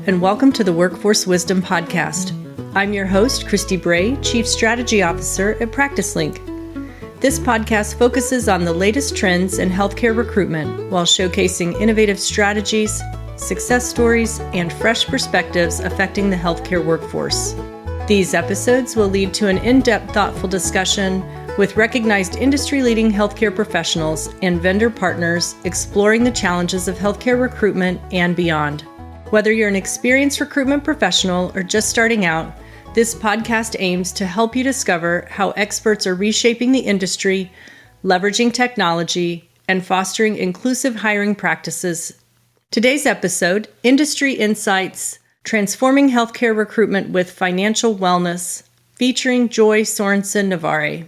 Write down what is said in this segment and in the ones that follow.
and welcome to the Workforce Wisdom Podcast. I'm your host, Christy Bray, Chief Strategy Officer at PracticeLink. This podcast focuses on the latest trends in healthcare recruitment while showcasing innovative strategies, success stories, and fresh perspectives affecting the healthcare workforce. These episodes will lead to an in-depth, thoughtful discussion with recognized industry-leading healthcare professionals and vendor partners exploring the challenges of healthcare recruitment and beyond. Whether you're an experienced recruitment professional or just starting out, this podcast aims to help you discover how experts are reshaping the industry, leveraging technology, and fostering inclusive hiring practices. Today's episode, Industry Insights, Transforming Healthcare Recruitment with Financial Wellness, featuring Joy Sorensen Navarre.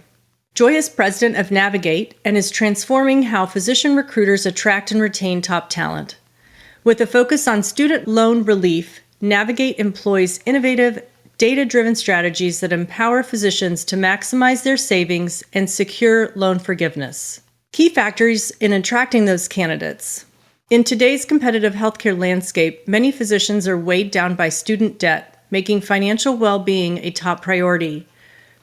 Joy is president of Navigate and is transforming how physician recruiters attract and retain top talent. With a focus on student loan relief, Navigate employs innovative, data-driven strategies that empower physicians to maximize their savings and secure loan forgiveness. Key factors in attracting those candidates. In today's competitive healthcare landscape, many physicians are weighed down by student debt, making financial well-being a top priority.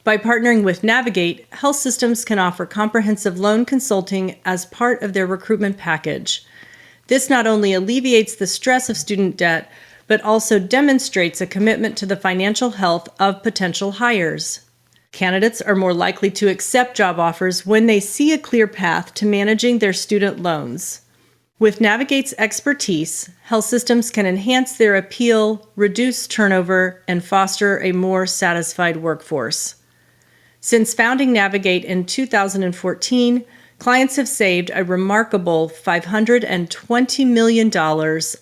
By partnering with Navigate, health systems can offer comprehensive loan consulting as part of their recruitment package. This not only alleviates the stress of student debt, but also demonstrates a commitment to the financial health of potential hires. Candidates are more likely to accept job offers when they see a clear path to managing their student loans. With Navigate's expertise, health systems can enhance their appeal, reduce turnover, and foster a more satisfied workforce. Since founding Navigate in 2014, clients have saved a remarkable $520 million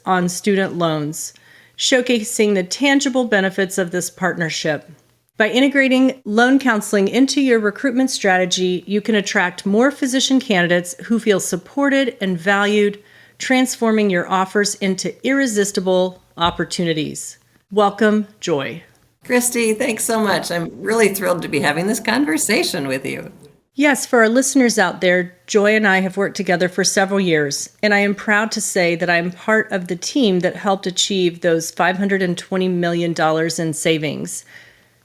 on student loans, showcasing the tangible benefits of this partnership. By integrating loan counseling into your recruitment strategy, you can attract more physician candidates who feel supported and valued, transforming your offers into irresistible opportunities. Welcome, Joy. Christy, thanks so much. I'm really thrilled to be having this conversation with you. Yes, for our listeners out there, Joy and I have worked together for several years, and I am proud to say that I am part of the team that helped achieve those $520 million in savings.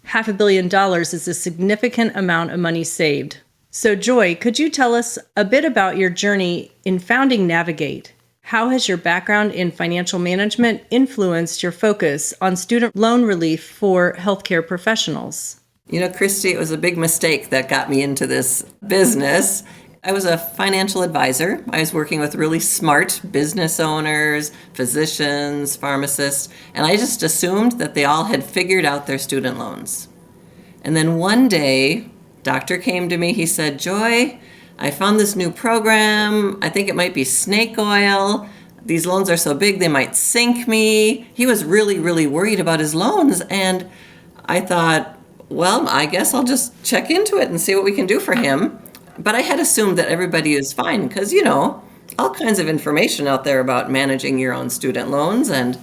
$500 million is a significant amount of money saved. So Joy, could you tell us a bit about your journey in founding Navigate? How has your background in financial management influenced your focus on student loan relief for healthcare professionals? You know, Christy, it was a big mistake that got me into this business. I was a financial advisor. I was working with really smart business owners, physicians, pharmacists, and I just assumed that they all had figured out their student loans. And then one day, doctor came to me, he said, "Joy, I found this new program. I think it might be snake oil. These loans are so big they might sink me." He was really, really worried about his loans. And I thought, well, I guess I'll just check into it and see what we can do for him. But I had assumed that everybody is fine because, you know, all kinds of information out there about managing your own student loans. And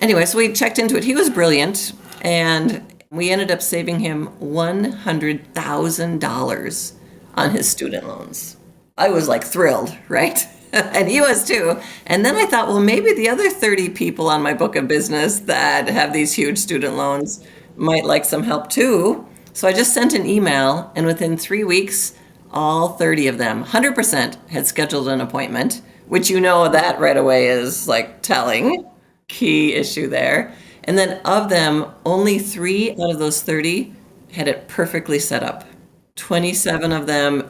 anyway, so we checked into it. He was brilliant. And we ended up saving him $100,000 on his student loans. I was like thrilled, right? And he was too. And then I thought, well, maybe the other 30 people on my book of business that have these huge student loans might like some help too. So I just sent an email, and within 3 weeks, all 30 of them, 100%, had scheduled an appointment, which you know that right away is like telling. Key issue there. And then of them, only 3 out of those 30 had it perfectly set up. 27 of them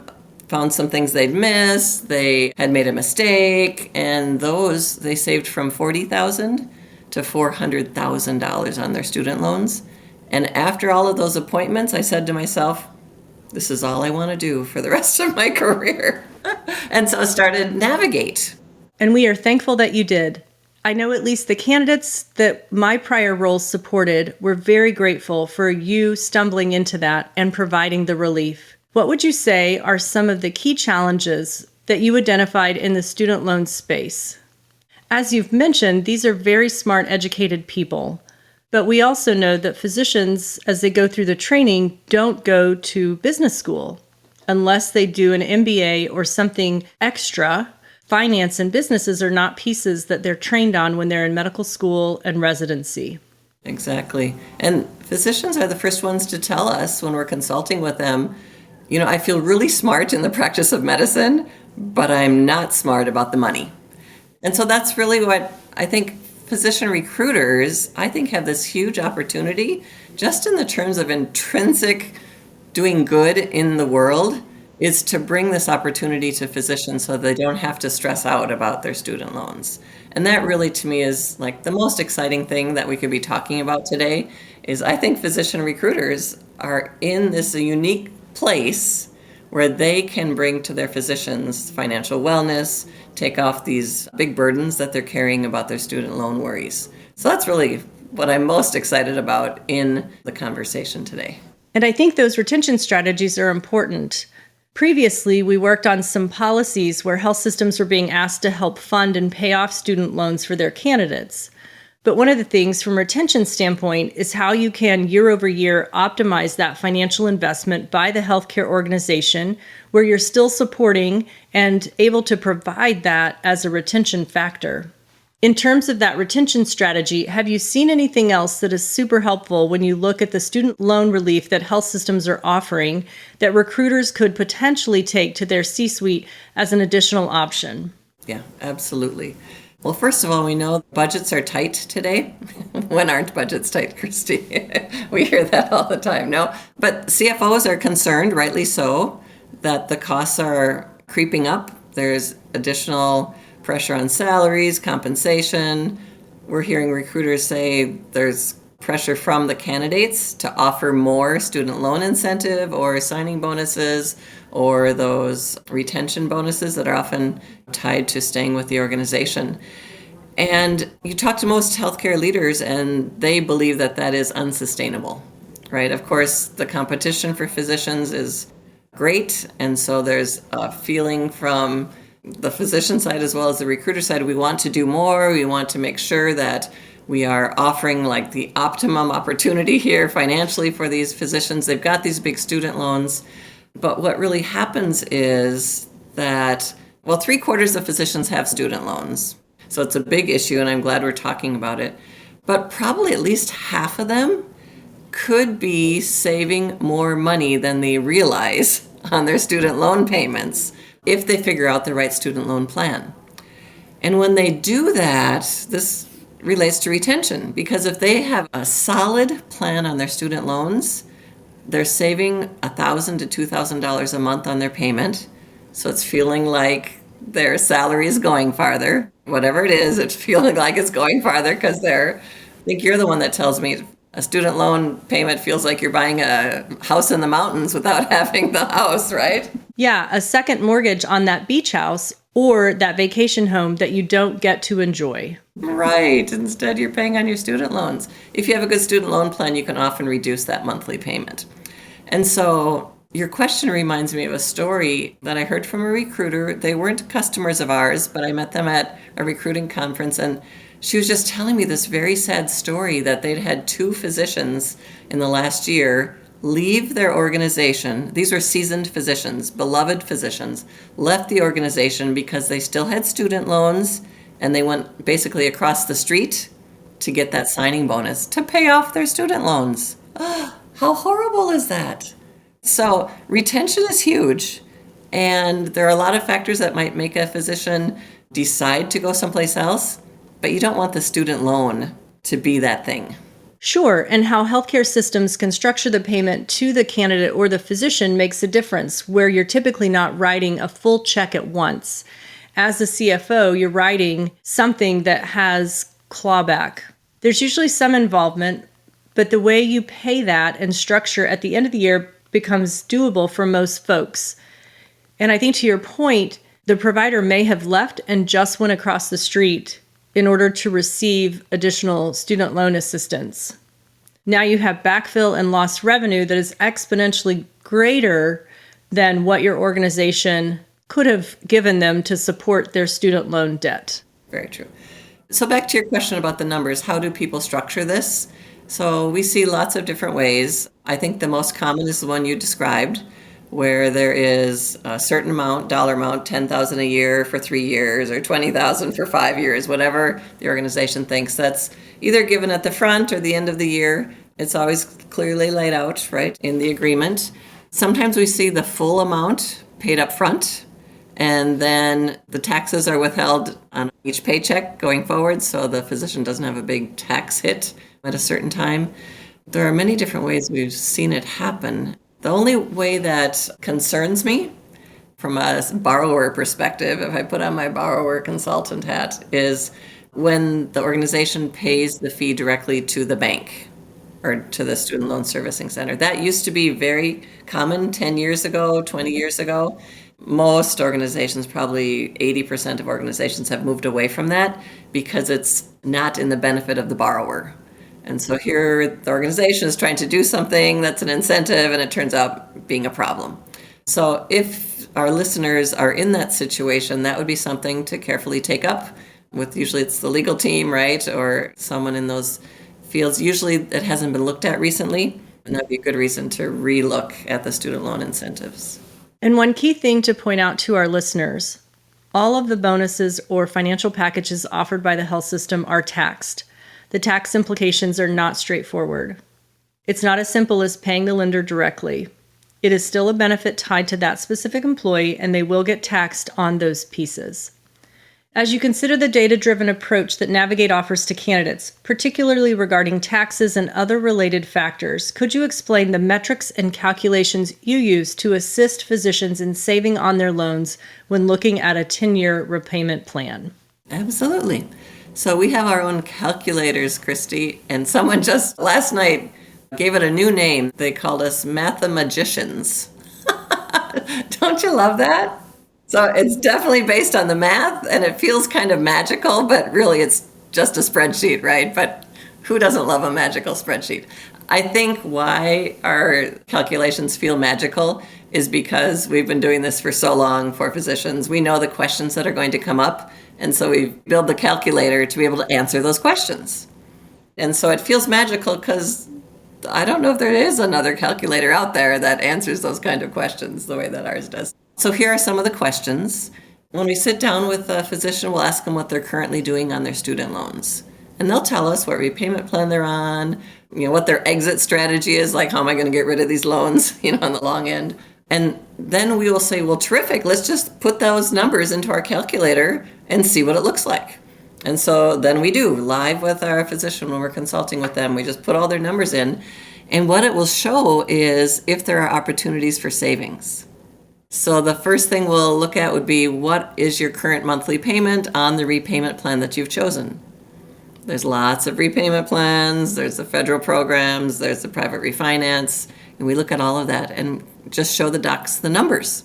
found some things they'd missed, they had made a mistake, and those they saved from $40,000 to $400,000 on their student loans. And after all of those appointments, I said to myself, this is all I want to do for the rest of my career. And so I started Navigate. And we are thankful that you did. I know at least the candidates that my prior roles supported were very grateful for you stumbling into that and providing the relief. What would you say are some of the key challenges that you identified in the student loan space? As you've mentioned, these are very smart, educated people. But we also know that physicians, as they go through the training, don't go to business school unless they do an MBA or something extra finance and businesses are not pieces that they're trained on when they're in medical school and residency. Exactly. And physicians are the first ones to tell us when we're consulting with them, I feel really smart in the practice of medicine, but I'm not smart about the money. And so that's really what I think physician recruiters, have this huge opportunity just in the terms of intrinsic doing good in the world, is to bring this opportunity to physicians so they don't have to stress out about their student loans. And that really, to me, is like the most exciting thing that we could be talking about today, is I think physician recruiters are in this unique place where they can bring to their physicians financial wellness, take off these big burdens that they're carrying about their student loan worries. So that's really what I'm most excited about in the conversation today. And I think those retention strategies are important. Previously, we worked on some policies where health systems were being asked to help fund and pay off student loans for their candidates. But one of the things from a retention standpoint is how you can year over year optimize that financial investment by the healthcare organization where you're still supporting and able to provide that as a retention factor. In terms of that retention strategy, have you seen anything else that is super helpful when you look at the student loan relief that health systems are offering that recruiters could potentially take to their C-suite as an additional option? Yeah, absolutely. Well, first of all, we know budgets are tight today. When aren't budgets tight, Christy? We hear that all the time, no? But CFOs are concerned, rightly so, that the costs are creeping up. There's additional pressure on salaries, compensation. We're hearing recruiters say there's pressure from the candidates to offer more student loan incentive or signing bonuses or those retention bonuses that are often tied to staying with the organization. And you talk to most healthcare leaders and they believe that that is unsustainable, right? Of course, the competition for physicians is great. And so there's a feeling from the physician side as well as the recruiter side, we want to do more. We want to make sure that we are offering like the optimum opportunity here financially for these physicians. They've got these big student loans. But what really happens is that, 3/4 of physicians have student loans. So it's a big issue, and I'm glad we're talking about it. But probably at least half of them could be saving more money than they realize on their student loan payments if they figure out the right student loan plan. And when they do that, this relates to retention, because if they have a solid plan on their student loans, they're saving $1,000 to $2,000 a month on their payment. So it's feeling like their salary is going farther. Whatever it is, it's feeling like it's going farther because I think you're the one that tells me a student loan payment feels like you're buying a house in the mountains without having the house, right? Yeah, a second mortgage on that beach house or that vacation home that you don't get to enjoy. Right. Instead, you're paying on your student loans. If you have a good student loan plan, you can often reduce that monthly payment. And so your question reminds me of a story that I heard from a recruiter. They weren't customers of ours, but I met them at a recruiting conference, and she was just telling me this very sad story that they'd had 2 physicians in the last year leave their organization. These were seasoned physicians, beloved physicians, left the organization because they still had student loans, and they went basically across the street to get that signing bonus to pay off their student loans. How horrible is that? So retention is huge, and there are a lot of factors that might make a physician decide to go someplace else, but you don't want the student loan to be that thing. Sure, and how healthcare systems can structure the payment to the candidate or the physician makes a difference, where you're typically not writing a full check at once. As a CFO, you're writing something that has clawback. There's usually some involvement, but the way you pay that and structure at the end of the year becomes doable for most folks. And I think to your point, the provider may have left and just went across the street in order to receive additional student loan assistance. Now you have backfill and lost revenue that is exponentially greater than what your organization could have given them to support their student loan debt. Very true. So back to your question about the numbers, how do people structure this? So we see lots of different ways. I think the most common is the one you described, where there is a certain amount, dollar amount, $10,000 a year for 3 years or $20,000 for 5 years, whatever the organization thinks. That's either given at the front or the end of the year. It's always clearly laid out, right, in the agreement. Sometimes we see the full amount paid up front, and then the taxes are withheld on each paycheck going forward, so the physician doesn't have a big tax hit at a certain time. There are many different ways we've seen it happen. The only way that concerns me from a borrower perspective, if I put on my borrower consultant hat, is when the organization pays the fee directly to the bank or to the Student Loan Servicing Center. That used to be very common 10 years ago, 20 years ago. Most organizations, probably 80% of organizations, have moved away from that because it's not in the benefit of the borrower. And so here the organization is trying to do something that's an incentive, and it turns out being a problem. So if our listeners are in that situation, that would be something to carefully take up with, usually it's the legal team, right? Or someone in those fields. Usually it hasn't been looked at recently, and that'd be a good reason to relook at the student loan incentives. And one key thing to point out to our listeners, all of the bonuses or financial packages offered by the health system are taxed. The tax implications are not straightforward. It's not as simple as paying the lender directly. It is still a benefit tied to that specific employee, and they will get taxed on those pieces. As you consider the data-driven approach that Navigate offers to candidates, particularly regarding taxes and other related factors, could you explain the metrics and calculations you use to assist physicians in saving on their loans when looking at a 10-year repayment plan? Absolutely. So we have our own calculators, Christy, and someone just last night gave it a new name. They called us mathemagicians. Don't you love that? So it's definitely based on the math, and it feels kind of magical, but really it's just a spreadsheet, right? But who doesn't love a magical spreadsheet? I think why our calculations feel magical is because we've been doing this for so long for physicians. We know the questions that are going to come up, and so we build the calculator to be able to answer those questions. And so it feels magical because I don't know if there is another calculator out there that answers those kind of questions the way that ours does. So here are some of the questions. When we sit down with a physician, we'll ask them what they're currently doing on their student loans. And they'll tell us what repayment plan they're on, what their exit strategy is, like how am I going to get rid of these loans, on the long end. And then we will say, well, terrific, let's just put those numbers into our calculator and see what it looks like. And so then we do, live with our physician when we're consulting with them. We just put all their numbers in. And what it will show is if there are opportunities for savings. So the first thing we'll look at would be, what is your current monthly payment on the repayment plan that you've chosen? There's lots of repayment plans. There's the federal programs. There's the private refinance. And we look at all of that and just show the docs the numbers.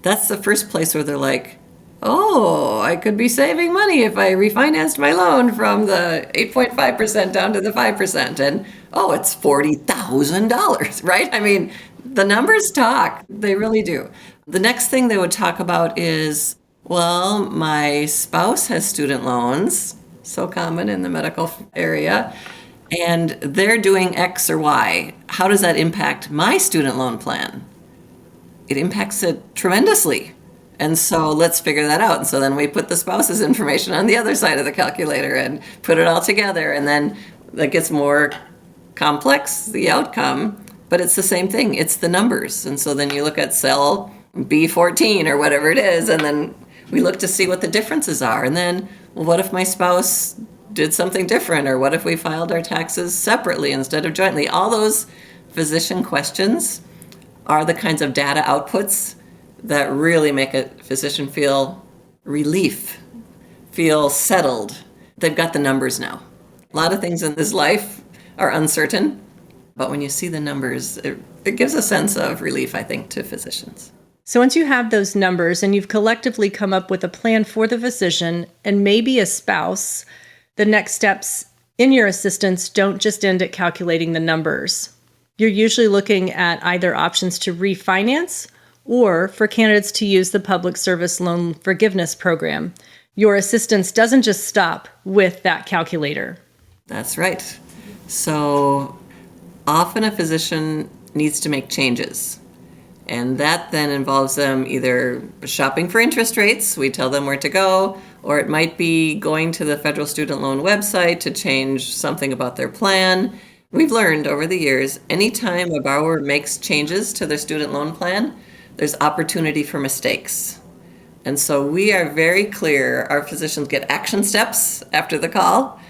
That's the first place where they're like, oh, I could be saving money if I refinanced my loan from the 8.5% down to the 5%. And, oh, it's $40,000, right? I mean, the numbers talk. They really do. The next thing they would talk about is, well, my spouse has student loans, so common in the medical area, and they're doing X or Y. How does that impact my student loan plan? It impacts it tremendously. And so let's figure that out. And so then we put the spouse's information on the other side of the calculator and put it all together. And then that gets more complex, the outcome, but it's the same thing. It's the numbers. And so then you look at cell B14 or whatever it is, and then we look to see what the differences are. And then, well, what if my spouse did something different? Or what if we filed our taxes separately instead of jointly? All those physician questions are the kinds of data outputs that really make a physician feel relief, feel settled. They've got the numbers now. A lot of things in this life are uncertain, but when you see the numbers, it gives a sense of relief, I think, to physicians. So once you have those numbers and you've collectively come up with a plan for the physician and maybe a spouse, the next steps in your assistance don't just end at calculating the numbers. You're usually looking at either options to refinance or for candidates to use the Public Service Loan Forgiveness Program. Your assistance doesn't just stop with that calculator. That's right. So often a physician needs to make changes. And that then involves them either shopping for interest rates, we tell them where to go, or it might be going to the federal student loan website to change something about their plan. We've learned over the years, anytime a borrower makes changes to their student loan plan, there's opportunity for mistakes. And so we are very clear, our physicians get action steps after the call.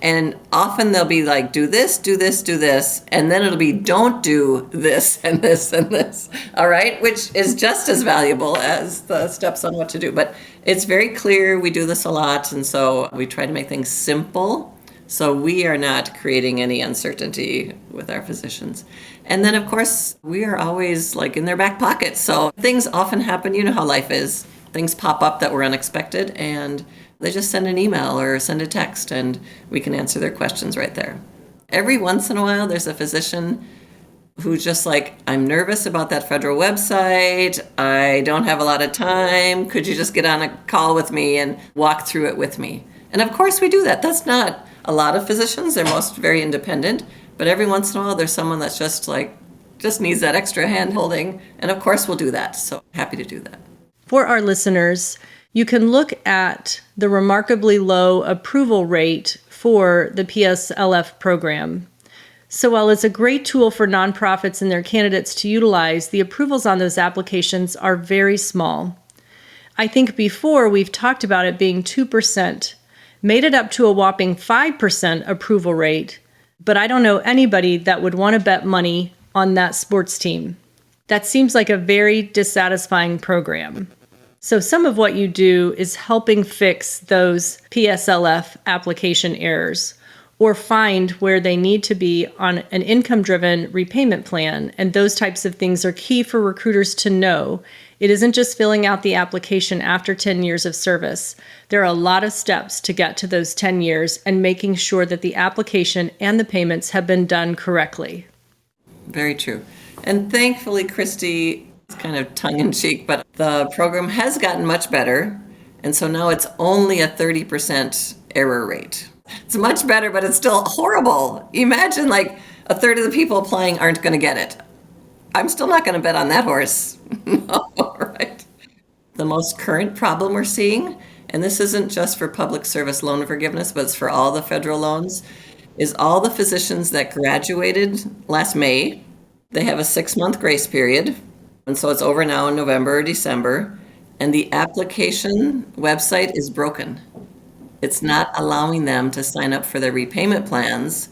And often they'll be like, do this, do this, do this. And then it'll be, don't do this and this and this. All right. Which is just as valuable as the steps on what to do. But it's very clear. We do this a lot. And so we try to make things simple. So we are not creating any uncertainty with our physicians. And then, of course, we are always like in their back pocket. So things often happen. You know how life is. Things pop up that were unexpected. And they just send an email or send a text and we can answer their questions right there. Every once in a while, there's a physician who's just like, I'm nervous about that federal website. I don't have a lot of time. Could you just get on a call with me and walk through it with me? And of course we do that. That's not a lot of physicians. They're most very independent. But every once in a while, there's someone that's just needs that extra hand holding. And of course we'll do that. So happy to do that. For our listeners, you can look at the remarkably low approval rate for the PSLF program. So while it's a great tool for nonprofits and their candidates to utilize, the approvals on those applications are very small. I think before we've talked about it being 2%, made it up to a whopping 5% approval rate, but I don't know anybody that would want to bet money on that sports team. That seems like a very dissatisfying program. So some of what you do is helping fix those PSLF application errors or find where they need to be on an income-driven repayment plan. And those types of things are key for recruiters to know. It isn't just filling out the application after 10 years of service. There are a lot of steps to get to those 10 years and making sure that the application and the payments have been done correctly. Very true. And thankfully, Christy, it's kind of tongue-in-cheek, but the program has gotten much better. And so now it's only a 30% error rate. It's much better, but it's still horrible. Imagine like a third of the people applying aren't going to get it. I'm still not going to bet on that horse. No, right? The most current problem we're seeing, and this isn't just for public service loan forgiveness, but it's for all the federal loans, is all the physicians that graduated last May, they have a 6-month grace period. And so it's over now in November or December, and the application website is broken. It's not allowing them to sign up for their repayment plans,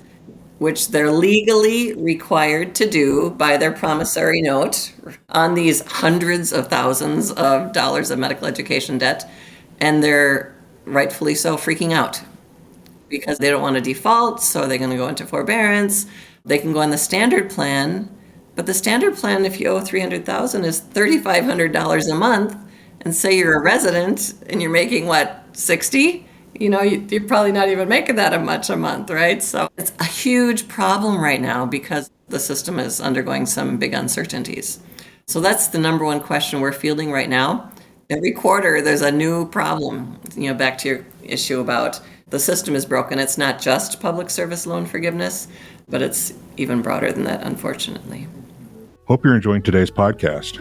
which they're legally required to do by their promissory note on these hundreds of thousands of dollars of medical education debt. And they're rightfully so freaking out because they don't want to default, so they're going to go into forbearance. They can go on the standard plan. But the standard plan, if you owe $300,000, is $3,500 a month. And say you're a resident and you're making, $60? You're probably not even making that much a month, right? So it's a huge problem right now because the system is undergoing some big uncertainties. So that's the number one question we're fielding right now. Every quarter, there's a new problem. Back to your issue about the system is broken. It's not just public service loan forgiveness, but it's even broader than that, unfortunately. Hope you're enjoying today's podcast.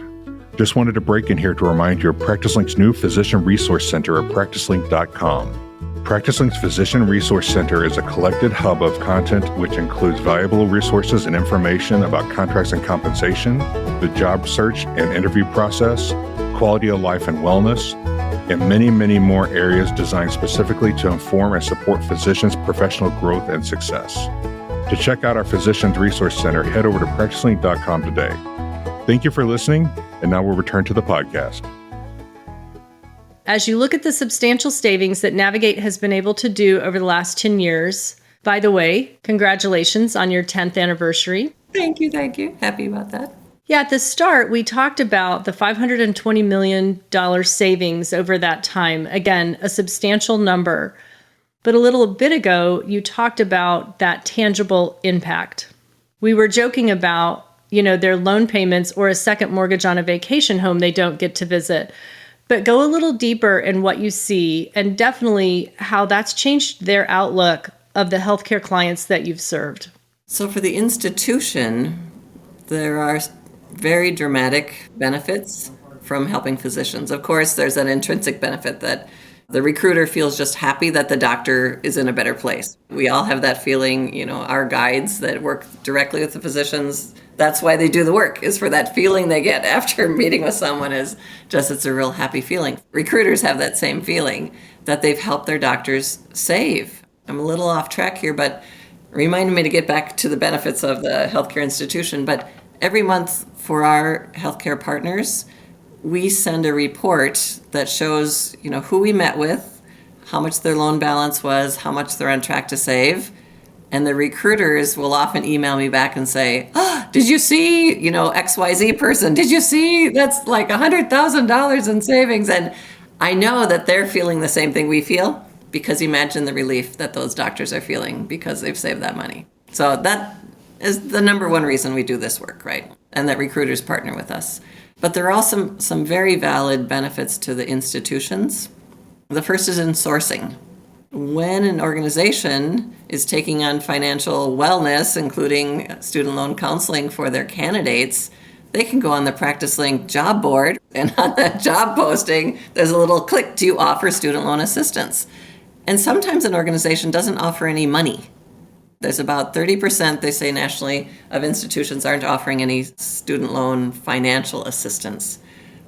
Just wanted to break in here to remind you of PracticeLink's new Physician Resource Center at PracticeLink.com. PracticeLink's Physician Resource Center is a collected hub of content which includes valuable resources and information about contracts and compensation, the job search and interview process, quality of life and wellness, and many, many more areas designed specifically to inform and support physicians' professional growth and success. To check out our Physicians Resource Center, head over to PracticeLink.com today. Thank you for listening, and now we'll return to the podcast. As you look at the substantial savings that Navigate has been able to do over the last 10 years, by the way, congratulations on your 10th anniversary. Thank you. Happy about that. Yeah, at the start, we talked about the $520 million savings over that time. Again, a substantial number. But a little bit ago, you talked about that tangible impact. We were joking about, their loan payments or a second mortgage on a vacation home they don't get to visit. But go a little deeper in what you see and definitely how that's changed their outlook of the healthcare clients that you've served. So for the institution, there are very dramatic benefits from helping physicians. Of course, there's an intrinsic benefit that the recruiter feels just happy that the doctor is in a better place. We all have that feeling, our guides that work directly with the physicians, that's why they do the work, is for that feeling they get after meeting with someone it's a real happy feeling. Recruiters have that same feeling that they've helped their doctors save. I'm a little off track here, but reminded me to get back to the benefits of the healthcare institution. But every month for our healthcare partners, we send a report that shows, who we met with, how much their loan balance was, how much they're on track to save. And the recruiters will often email me back and say, did you see, XYZ person? Did you see that's like $100,000 in savings? And I know that they're feeling the same thing we feel, because imagine the relief that those doctors are feeling because they've saved that money. So that is the number one reason we do this work, right? And that recruiters partner with us. But there are also some very valid benefits to the institutions. The first is in sourcing. When an organization is taking on financial wellness, including student loan counseling for their candidates, they can go on the PracticeLink job board, and on that job posting, there's a little click, do you offer student loan assistance? And sometimes an organization doesn't offer any money. There's about 30%, they say nationally, of institutions aren't offering any student loan financial assistance.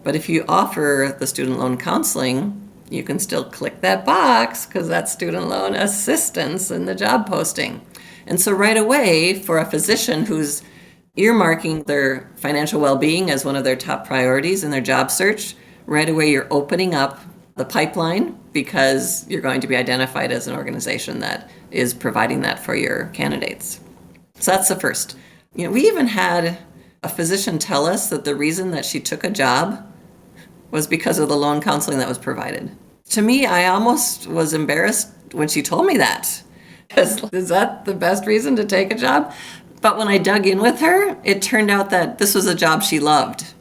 But if you offer the student loan counseling, you can still click that box because that's student loan assistance in the job posting. And so right away, for a physician who's earmarking their financial well-being as one of their top priorities in their job search, right away you're opening up the pipeline because you're going to be identified as an organization that is providing that for your candidates. So that's the first. We even had a physician tell us that the reason that she took a job was because of the loan counseling that was provided. To me, I almost was embarrassed when she told me that. Is that the best reason to take a job? But when I dug in with her, it turned out that this was a job she loved.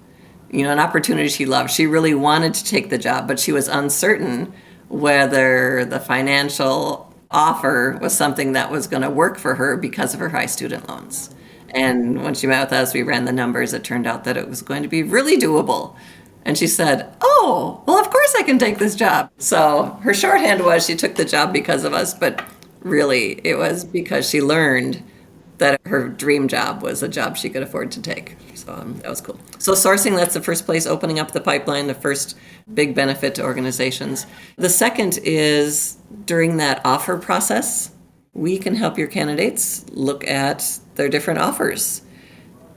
An opportunity she loved. She really wanted to take the job, but she was uncertain whether the financial offer was something that was going to work for her because of her high student loans. And when she met with us, we ran the numbers. It turned out that it was going to be really doable. And she said, oh, well, of course I can take this job. So her shorthand was she took the job because of us, but really it was because she learned that her dream job was a job she could afford to take. So that was cool. So sourcing, that's the first place, opening up the pipeline, the first big benefit to organizations. The second is during that offer process, we can help your candidates look at their different offers.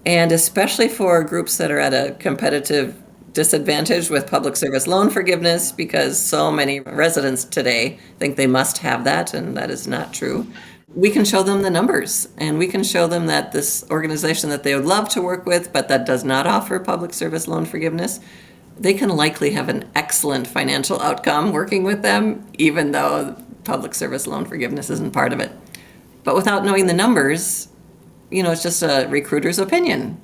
And especially for groups that are at a competitive disadvantage with public service loan forgiveness, because so many residents today think they must have that, and that is not true. We can show them the numbers, and we can show them that this organization that they would love to work with, but that does not offer public service loan forgiveness, they can likely have an excellent financial outcome working with them, even though public service loan forgiveness isn't part of it. But without knowing the numbers, it's just a recruiter's opinion.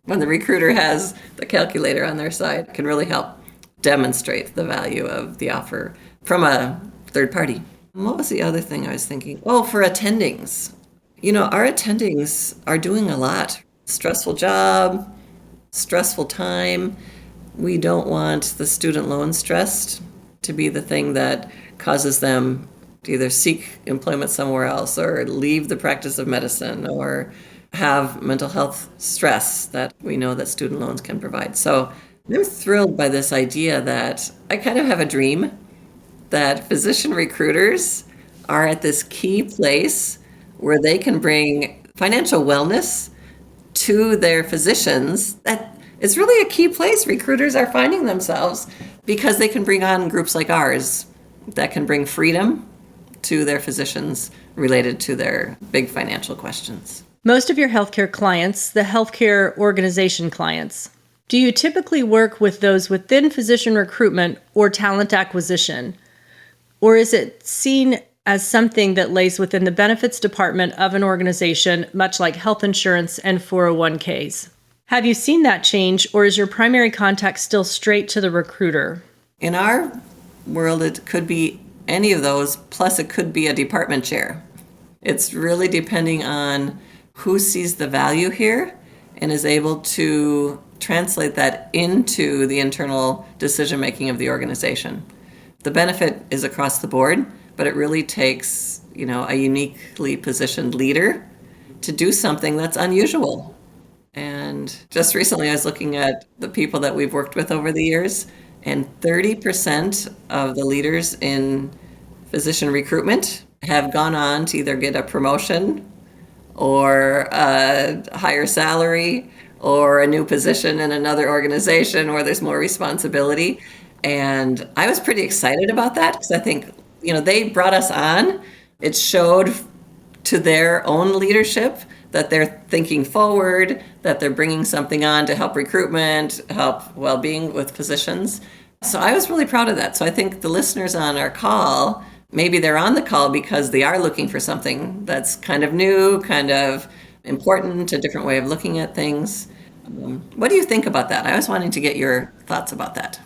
When the recruiter has the calculator on their side, it can really help demonstrate the value of the offer from a third party. What was the other thing I was thinking? Oh, for attendings. Our attendings are doing a lot. Stressful job, stressful time. We don't want the student loan stress to be the thing that causes them to either seek employment somewhere else or leave the practice of medicine or have mental health stress that we know that student loans can provide. So I'm thrilled by this idea that I kind of have a dream that physician recruiters are at this key place where they can bring financial wellness to their physicians. That it's really a key place recruiters are finding themselves because they can bring on groups like ours that can bring freedom to their physicians related to their big financial questions. Most of your healthcare clients, the healthcare organization clients, do you typically work with those within physician recruitment or talent acquisition? Or is it seen as something that lays within the benefits department of an organization, much like health insurance and 401ks? Have you seen that change, or is your primary contact still straight to the recruiter? In our world, it could be any of those, plus it could be a department chair. It's really depending on who sees the value here and is able to translate that into the internal decision-making of the organization. The benefit is across the board, but it really takes, a uniquely positioned leader to do something that's unusual. And just recently I was looking at the people that we've worked with over the years, and 30% of the leaders in physician recruitment have gone on to either get a promotion or a higher salary or a new position in another organization where there's more responsibility. And I was pretty excited about that because I think, they brought us on. It showed to their own leadership that they're thinking forward, that they're bringing something on to help recruitment, help well-being with physicians. So I was really proud of that. So I think the listeners on our call, maybe they're on the call because they are looking for something that's kind of new, kind of important, a different way of looking at things. What do you think about that? I was wanting to get your thoughts about that.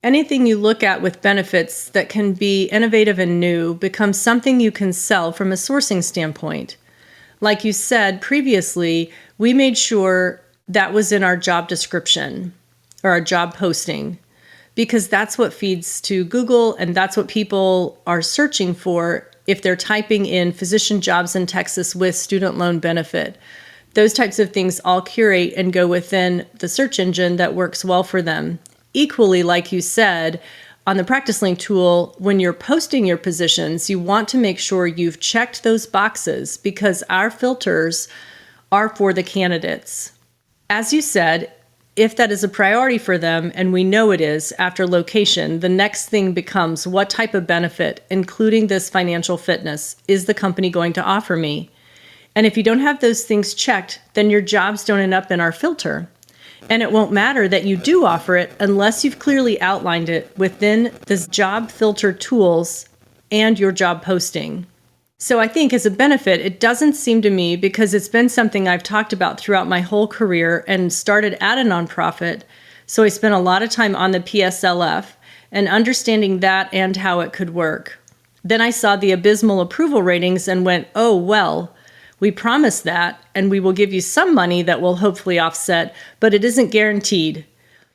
Anything you look at with benefits that can be innovative and new becomes something you can sell from a sourcing standpoint. Like you said previously, we made sure that was in our job description or our job posting, because that's what feeds to Google and that's what people are searching for if they're typing in physician jobs in Texas with student loan benefit. Those types of things all curate and go within the search engine that works well for them. Equally, like you said, on the PracticeLink tool, when you're posting your positions, you want to make sure you've checked those boxes because our filters are for the candidates. As you said, if that is a priority for them, and we know it is after location, the next thing becomes what type of benefit, including this financial fitness, is the company going to offer me? And if you don't have those things checked, then your jobs don't end up in our filter. And it won't matter that you do offer it unless you've clearly outlined it within this job filter tools and your job posting. So I think as a benefit, it doesn't seem to me, because it's been something I've talked about throughout my whole career and started at a nonprofit. So I spent a lot of time on the PSLF and understanding that and how it could work. Then I saw the abysmal approval ratings and went, oh, well, we promised that, and we will give you some money that will hopefully offset, but it isn't guaranteed.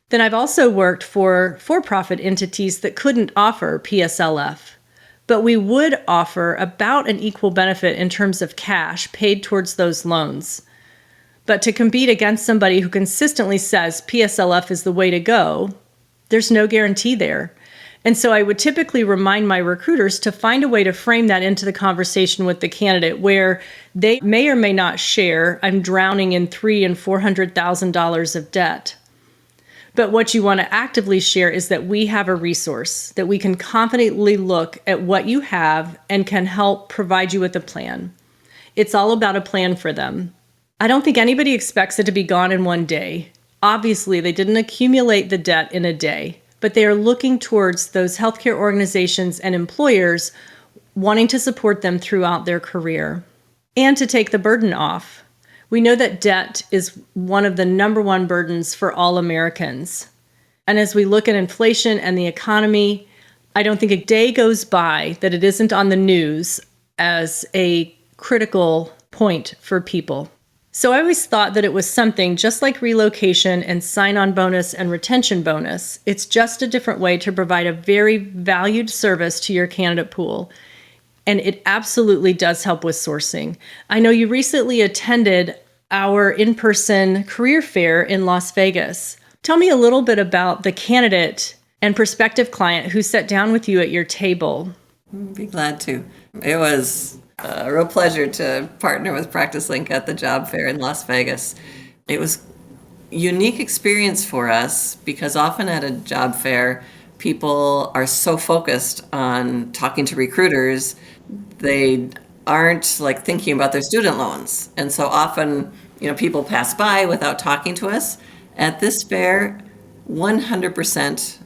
Then I've also worked for for-profit entities that couldn't offer PSLF, but we would offer about an equal benefit in terms of cash paid towards those loans. But to compete against somebody who consistently says PSLF is the way to go, there's no guarantee there. And so I would typically remind my recruiters to find a way to frame that into the conversation with the candidate where they may or may not share, I'm drowning in $300,000 and $400,000 of debt. But what you want to actively share is that we have a resource, that we can confidently look at what you have and can help provide you with a plan. It's all about a plan for them. I don't think anybody expects it to be gone in one day. Obviously, they didn't accumulate the debt in a day, but they are looking towards those healthcare organizations and employers wanting to support them throughout their career and to take the burden off. We know that debt is one of the number one burdens for all Americans. And as we look at inflation and the economy, I don't think a day goes by that it isn't on the news as a critical point for people. So I always thought that it was something just like relocation and sign-on bonus and retention bonus. It's just a different way to provide a very valued service to your candidate pool. And it absolutely does help with sourcing. I know you recently attended our in-person career fair in Las Vegas. Tell me a little bit about the candidate and prospective client who sat down with you at your table. I'd be glad to. It was a real pleasure to partner with PracticeLink at the job fair in Las Vegas. It was a unique experience for us because often at a job fair, people are so focused on talking to recruiters, they aren't thinking about their student loans. And so often, people pass by without talking to us. At this fair, 100%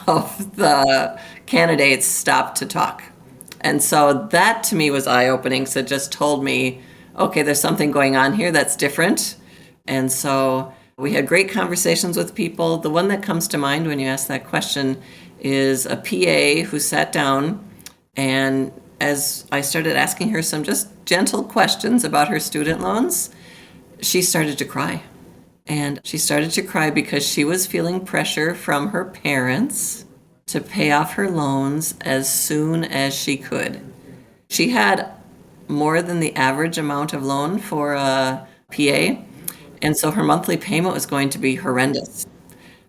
of the candidates stopped to talk. And so that to me was eye-opening. So it just told me, okay, there's something going on here that's different. And so we had great conversations with people. The one that comes to mind when you ask that question is a PA who sat down, and as I started asking her some just gentle questions about her student loans, she started to cry. And she started to cry because she was feeling pressure from her parents to pay off her loans as soon as she could. She had more than the average amount of loan for a PA, and so her monthly payment was going to be horrendous.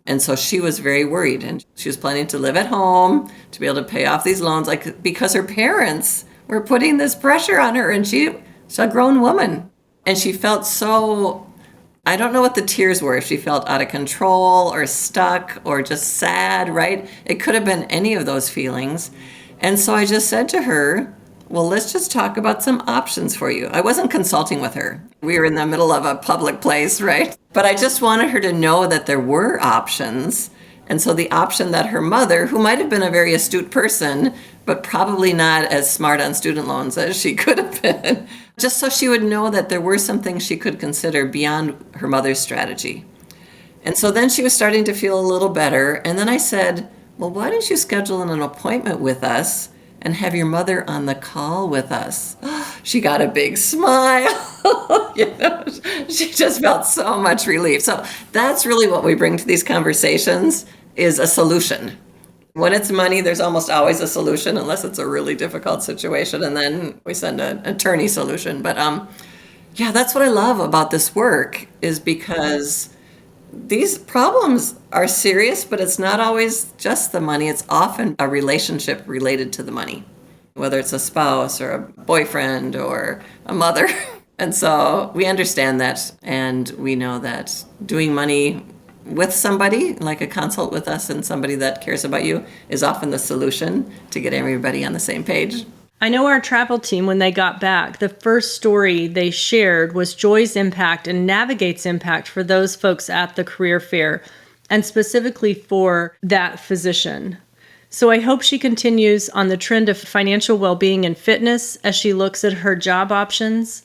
And so she was very worried, and she was planning to live at home to be able to pay off these loans, because her parents were putting this pressure on her, and she's a grown woman. And she felt so, I don't know what the tears were, if she felt out of control or stuck or just sad, right? It could have been any of those feelings. And so I just said to her, well, let's just talk about some options for you. I wasn't consulting with her. We were in the middle of a public place, right? But I just wanted her to know that there were options. And so the option that her mother, who might have been a very astute person, but probably not as smart on student loans as she could have been, just so she would know that there were some things she could consider beyond her mother's strategy. And so then she was starting to feel a little better. And then I said, well, why don't you schedule an appointment with us and have your mother on the call with us? She got a big smile. She just felt so much relief. So that's really what we bring to these conversations, is a solution. When it's money, there's almost always a solution, unless it's a really difficult situation, and then we send an attorney solution. But that's what I love about this work, is because these problems are serious, but it's not always just the money. It's often a relationship related to the money, whether it's a spouse or a boyfriend or a mother. And so we understand that, and we know that doing money with somebody, like a consult with us and somebody that cares about you, is often the solution to get everybody on the same page. I know our travel team, when they got back, the first story they shared was Joy's impact and Navigate's impact for those folks at the career fair, and specifically for that physician. So I hope she continues on the trend of financial well-being and fitness as she looks at her job options.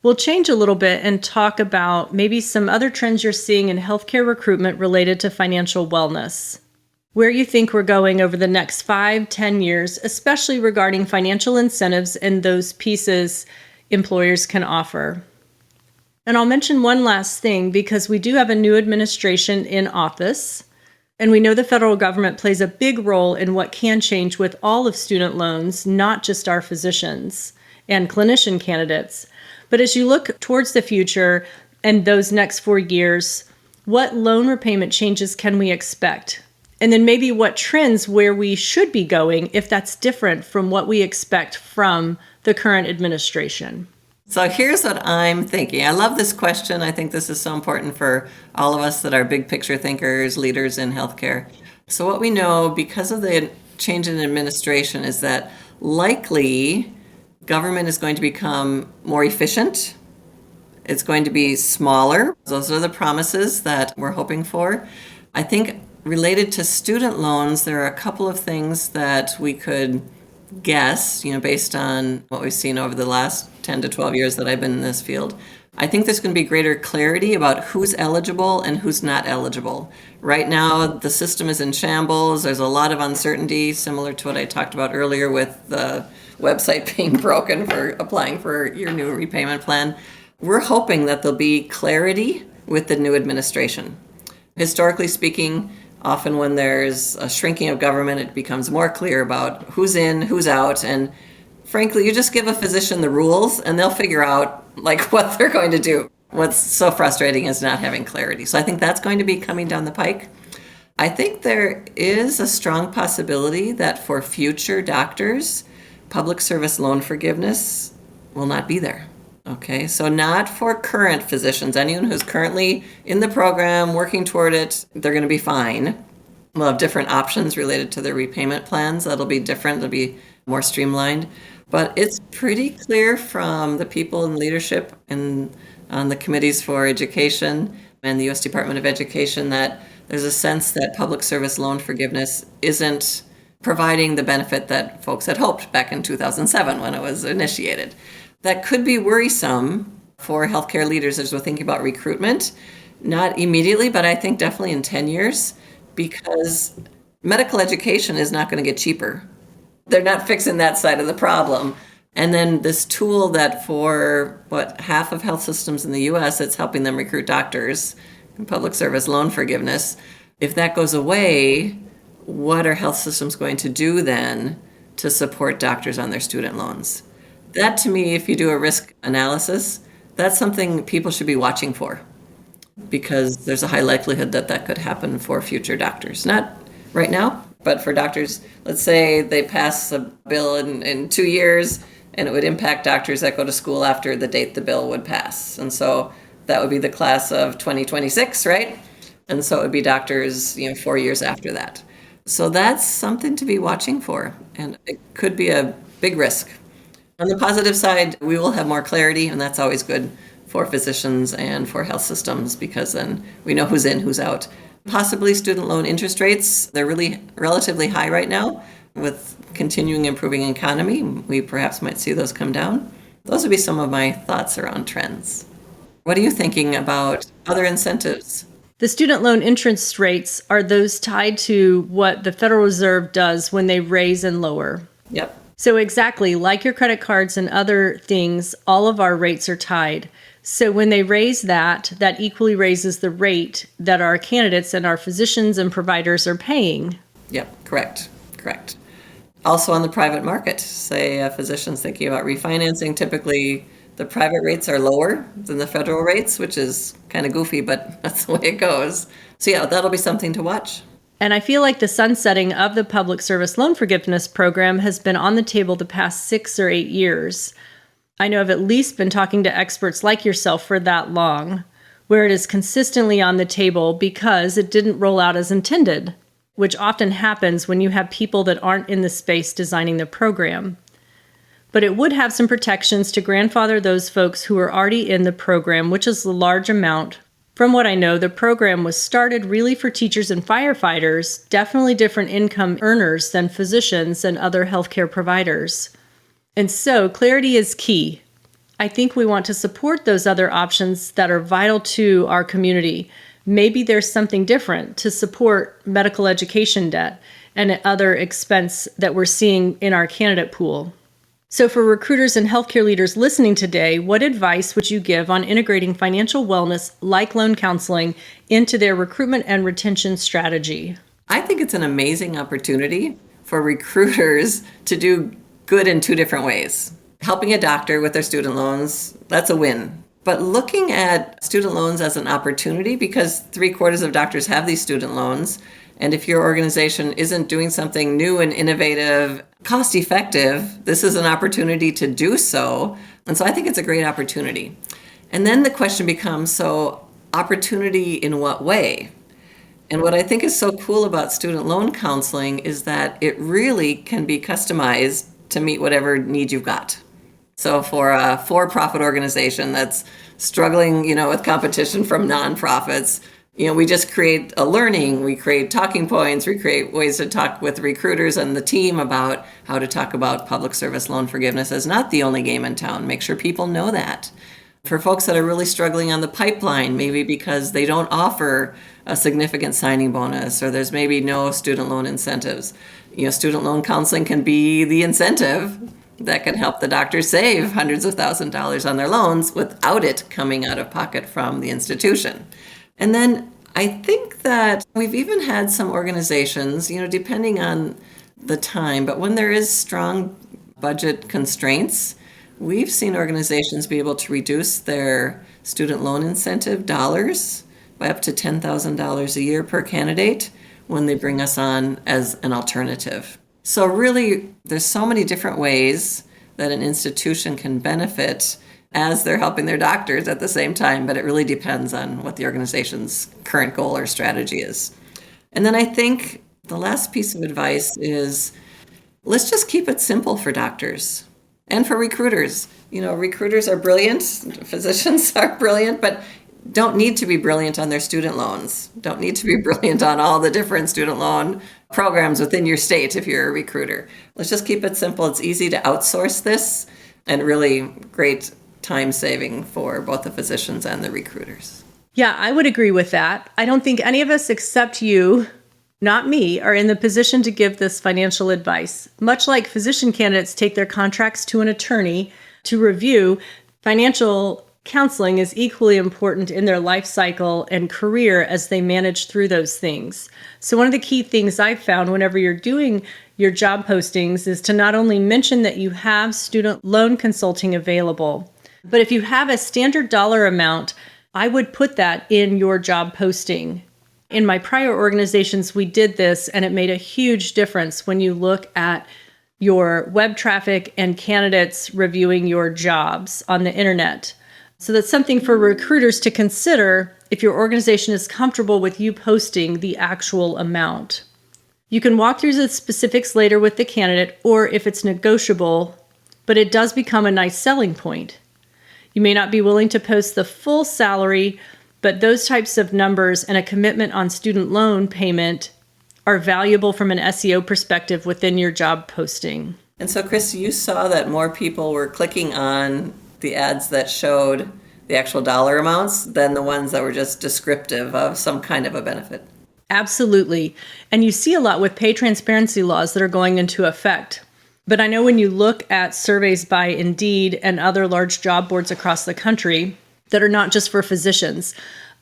We'll change a little bit and talk about maybe some other trends you're seeing in healthcare recruitment related to financial wellness, where you think we're going over the next 5-10 years, especially regarding financial incentives and those pieces employers can offer. And I'll mention one last thing, because we do have a new administration in office, and we know the federal government plays a big role in what can change with all of student loans, not just our physicians and clinician candidates. But as you look towards the future and those next 4 years, what loan repayment changes can we expect? And then maybe what trends where we should be going if that's different from what we expect from the current administration. So here's what I'm thinking. I love this question. I think this is so important for all of us that are big picture thinkers, leaders in healthcare. So what we know, because of the change in administration, is that likely government is going to become more efficient. It's going to be smaller. Those are the promises that we're hoping for. I think related to student loans, there are a couple of things that we could guess, based on what we've seen over the last 10 to 12 years that I've been in this field. I think there's going to be greater clarity about who's eligible and who's not eligible. Right now, the system is in shambles. There's a lot of uncertainty, similar to what I talked about earlier with the website being broken for applying for your new repayment plan. We're hoping that there'll be clarity with the new administration. Historically speaking, often when there's a shrinking of government, it becomes more clear about who's in, who's out. And frankly, you just give a physician the rules and they'll figure out what they're going to do. What's so frustrating is not having clarity. So I think that's going to be coming down the pike. I think there is a strong possibility that for future doctors, public service loan forgiveness will not be there. Okay, so not for current physicians. Anyone who's currently in the program, working toward it, they're going to be fine. We'll have different options related to their repayment plans. That'll be different. It'll be more streamlined. But it's pretty clear from the people in leadership and on the committees for education and the U.S. Department of Education that there's a sense that public service loan forgiveness isn't providing the benefit that folks had hoped back in 2007 when it was initiated. That could be worrisome for healthcare leaders as we're thinking about recruitment, not immediately, but I think definitely in 10 years, because medical education is not going to get cheaper. They're not fixing that side of the problem. And then this tool that for half of health systems in the U.S., it's helping them recruit doctors, public service loan forgiveness. If that goes away, what are health systems going to do then to support doctors on their student loans? That, to me, if you do a risk analysis, that's something people should be watching for, because there's a high likelihood that that could happen for future doctors. Not right now, but for doctors. Let's say they pass a bill in 2 years, and it would impact doctors that go to school after the date the bill would pass. And so that would be the class of 2026, right? And so it would be doctors, 4 years after that. So that's something to be watching for, and it could be a big risk. On the positive side, we will have more clarity, and that's always good for physicians and for health systems, because then we know who's in, who's out. Possibly student loan interest rates, they're really relatively high right now. With continuing improving economy, we perhaps might see those come down. Those would be some of my thoughts around trends. What are you thinking about other incentives? The student loan interest rates are those tied to what the Federal Reserve does when they raise and lower. Yep. So exactly, like your credit cards and other things, all of our rates are tied. So when they raise that equally raises the rate that our candidates and our physicians and providers are paying. Yep, correct. Also on the private market, say a physician's thinking about refinancing, typically the private rates are lower than the federal rates, which is kind of goofy, but that's the way it goes. So yeah, that'll be something to watch. And I feel like the sunsetting of the public service loan forgiveness program has been on the table the past 6 or 8 years. I know I've at least been talking to experts like yourself for that long, where it is consistently on the table because it didn't roll out as intended, which often happens when you have people that aren't in the space designing the program. But it would have some protections to grandfather those folks who are already in the program, which is a large amount. From what I know, the program was started really for teachers and firefighters, definitely different income earners than physicians and other healthcare providers. And so clarity is key. I think we want to support those other options that are vital to our community. Maybe there's something different to support medical education debt and other expense that we're seeing in our candidate pool. So for recruiters and healthcare leaders listening today, what advice would you give on integrating financial wellness like loan counseling into their recruitment and retention strategy? I think it's an amazing opportunity for recruiters to do good in 2 different ways. Helping a doctor with their student loans, that's a win. But looking at student loans as an opportunity, because 3/4 of doctors have these student loans, and if your organization isn't doing something new and innovative, cost-effective, this is an opportunity to do so. And so I think it's a great opportunity. And then the question becomes, so opportunity in what way? And what I think is so cool about student loan counseling is that it really can be customized to meet whatever need you've got. So for a for-profit organization that's struggling, with competition from nonprofits, we just create a learning, we create talking points, we create ways to talk with recruiters and the team about how to talk about public service loan forgiveness as not the only game in town. Make sure people know that. For folks that are really struggling on the pipeline, maybe because they don't offer a significant signing bonus or there's maybe no student loan incentives, student loan counseling can be the incentive that can help the doctor save hundreds of thousands of dollars on their loans without it coming out of pocket from the institution. And then I think that we've even had some organizations, depending on the time, but when there is strong budget constraints, we've seen organizations be able to reduce their student loan incentive dollars by up to $10,000 a year per candidate when they bring us on as an alternative. So really, there's so many different ways that an institution can benefit as they're helping their doctors at the same time, but it really depends on what the organization's current goal or strategy is. And then I think the last piece of advice is, let's just keep it simple for doctors and for recruiters. Recruiters are brilliant, physicians are brilliant, but don't need to be brilliant on their student loans. Don't need to be brilliant on all the different student loan programs within your state if you're a recruiter. Let's just keep it simple. It's easy to outsource this, and really great time saving for both the physicians and the recruiters. Yeah, I would agree with that. I don't think any of us except you, not me, are in the position to give this financial advice. Much like physician candidates take their contracts to an attorney to review, financial Counseling is equally important in their life cycle and career as they manage through those things. So one of the key things I've found whenever you're doing your job postings is to not only mention that you have student loan consulting available, but if you have a standard dollar amount, I would put that in your job posting. In my prior organizations, we did this, and it made a huge difference when you look at your web traffic and candidates reviewing your jobs on the internet. So that's something for recruiters to consider if your organization is comfortable with you posting the actual amount. You can walk through the specifics later with the candidate, or if it's negotiable, but it does become a nice selling point. You may not be willing to post the full salary, but those types of numbers and a commitment on student loan payment are valuable from an SEO perspective within your job posting. And so, Christy, you saw that more people were clicking on the ads that showed the actual dollar amounts than the ones that were just descriptive of some kind of a benefit. Absolutely. And you see a lot with pay transparency laws that are going into effect. But I know when you look at surveys by Indeed and other large job boards across the country that are not just for physicians,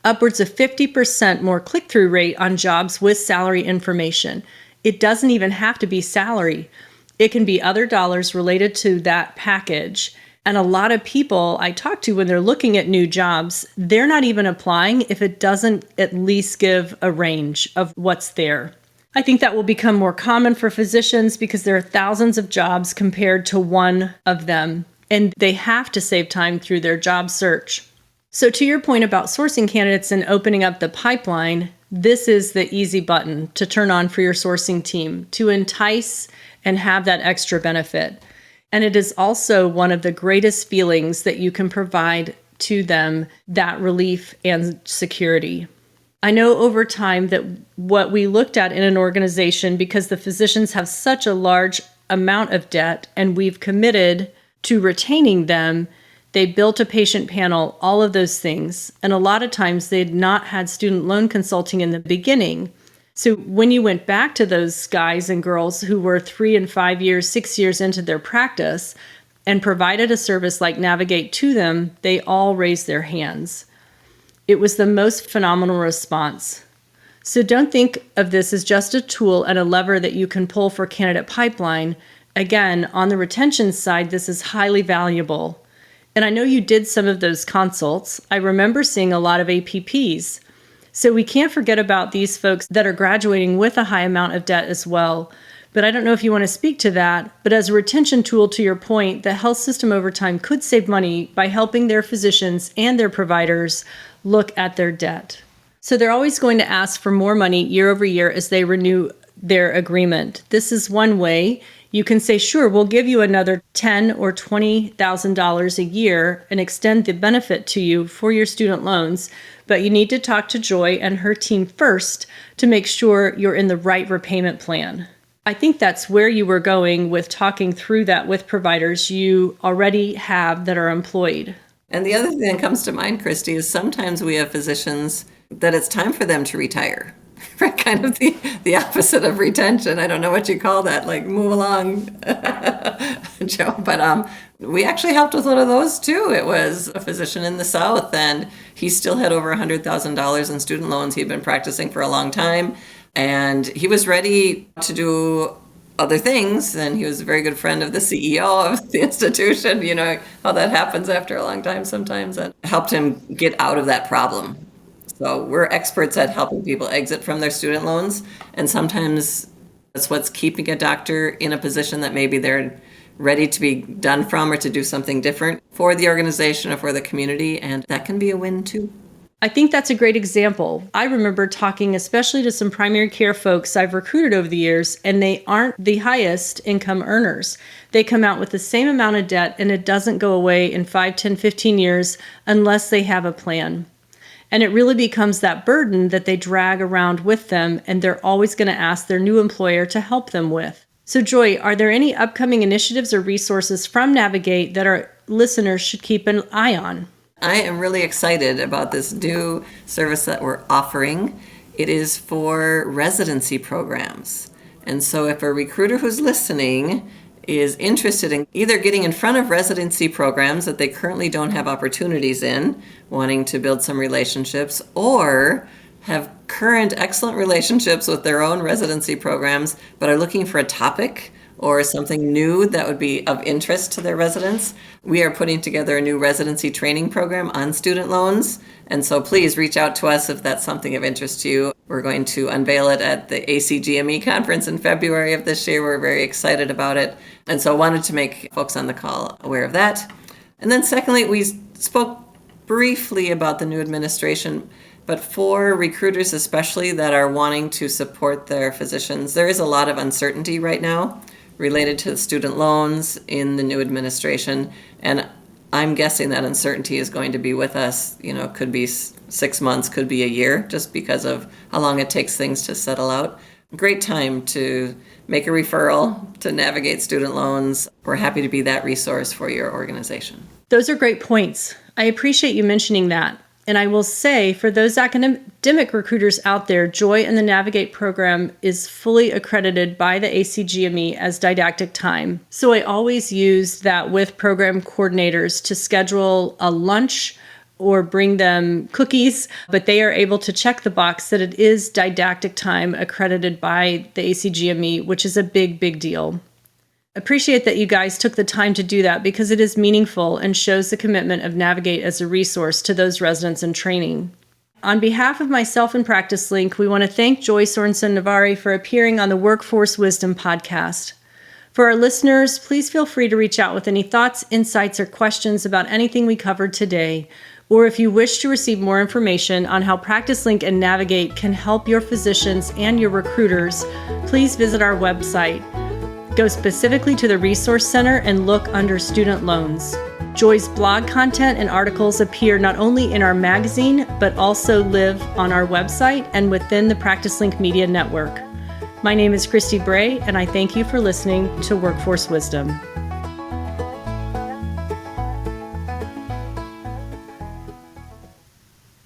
upwards of 50% more click-through rate on jobs with salary information. It doesn't even have to be salary. It can be other dollars related to that package. And a lot of people I talk to when they're looking at new jobs, they're not even applying if it doesn't at least give a range of what's there. I think that will become more common for physicians because there are thousands of jobs compared to one of them, and they have to save time through their job search. So to your point about sourcing candidates and opening up the pipeline, this is the easy button to turn on for your sourcing team to entice and have that extra benefit. And it is also one of the greatest feelings that you can provide to them, that relief and security. I know over time that what we looked at in an organization, because the physicians have such a large amount of debt and we've committed to retaining them, they built a patient panel, all of those things. And a lot of times they had not had student loan consulting in the beginning. So when you went back to those guys and girls who were 3 and 5 years, 6 years into their practice and provided a service like Navigate to them, they all raised their hands. It was the most phenomenal response. So don't think of this as just a tool and a lever that you can pull for candidate pipeline. Again, on the retention side, this is highly valuable. And I know you did some of those consults. I remember seeing a lot of APPs. So we can't forget about these folks that are graduating with a high amount of debt as well. But I don't know if you want to speak to that. But as a retention tool, to your point, the health system over time could save money by helping their physicians and their providers look at their debt. So they're always going to ask for more money year over year as they renew their agreement. This is one way. You can say, sure, we'll give you another $10,000 or $20,000 a year and extend the benefit to you for your student loans. But you need to talk to Joy and her team first to make sure you're in the right repayment plan. I think that's where you were going with talking through that with providers you already have that are employed. And the other thing that comes to mind, Christy, is sometimes we have physicians that it's time for them to retire. Right, kind of the opposite of retention. I don't know what you call that, like move along, Joe. But we actually helped with one of those too. It was a physician in the South, and he still had over $100,000 in student loans. He'd been practicing for a long time, and he was ready to do other things. And he was a very good friend of the CEO of the institution. You know how that happens after a long time sometimes. And helped him get out of that problem. So we're experts at helping people exit from their student loans. And sometimes that's what's keeping a doctor in a position that maybe they're ready to be done from or to do something different for the organization or for the community. And that can be a win too. I think that's a great example. I remember talking especially to some primary care folks I've recruited over the years, and they aren't the highest income earners. They come out with the same amount of debt, and it doesn't go away in 5, 10, 15 years unless they have a plan. And it really becomes that burden that they drag around with them, and they're always going to ask their new employer to help them with. So Joy, are there any upcoming initiatives or resources from Navigate that our listeners should keep an eye on? I am really excited about this new service that we're offering. It is for residency programs. And so if a recruiter who's listening is interested in either getting in front of residency programs that they currently don't have opportunities in, wanting to build some relationships, or have current excellent relationships with their own residency programs, but are looking for a topic or something new that would be of interest to their residents. We are putting together a new residency training program on student loans, and so please reach out to us if that's something of interest to you. We're going to unveil it at the ACGME conference in February of this year. We're very excited about it, and so wanted to make folks on the call aware of that. And then secondly, we spoke briefly about the new administration, but for recruiters especially that are wanting to support their physicians, there is a lot of uncertainty right now related to student loans in the new administration. And I'm guessing that uncertainty is going to be with us, could be 6 months, could be a year, just because of how long it takes things to settle out. Great time to make a referral to Navigate student loans. We're happy to be that resource for your organization. Those are great points. I appreciate you mentioning that. And I will say, for those academic recruiters out there, Joy and the Navigate program is fully accredited by the ACGME as didactic time. So I always use that with program coordinators to schedule a lunch or bring them cookies, but they are able to check the box that it is didactic time accredited by the ACGME, which is a big, big deal. Appreciate that you guys took the time to do that because it is meaningful and shows the commitment of Navigate as a resource to those residents in training. On behalf of myself and PracticeLink, we want to thank Joy Sorensen Navarre for appearing on the Workforce Wisdom podcast. For our listeners, please feel free to reach out with any thoughts, insights, or questions about anything we covered today. Or if you wish to receive more information on how PracticeLink and Navigate can help your physicians and your recruiters, please visit our website. Go specifically to the Resource Center and look under Student Loans. Joy's blog content and articles appear not only in our magazine, but also live on our website and within the PracticeLink Media Network. My name is Christy Bray, and I thank you for listening to Workforce Wisdom.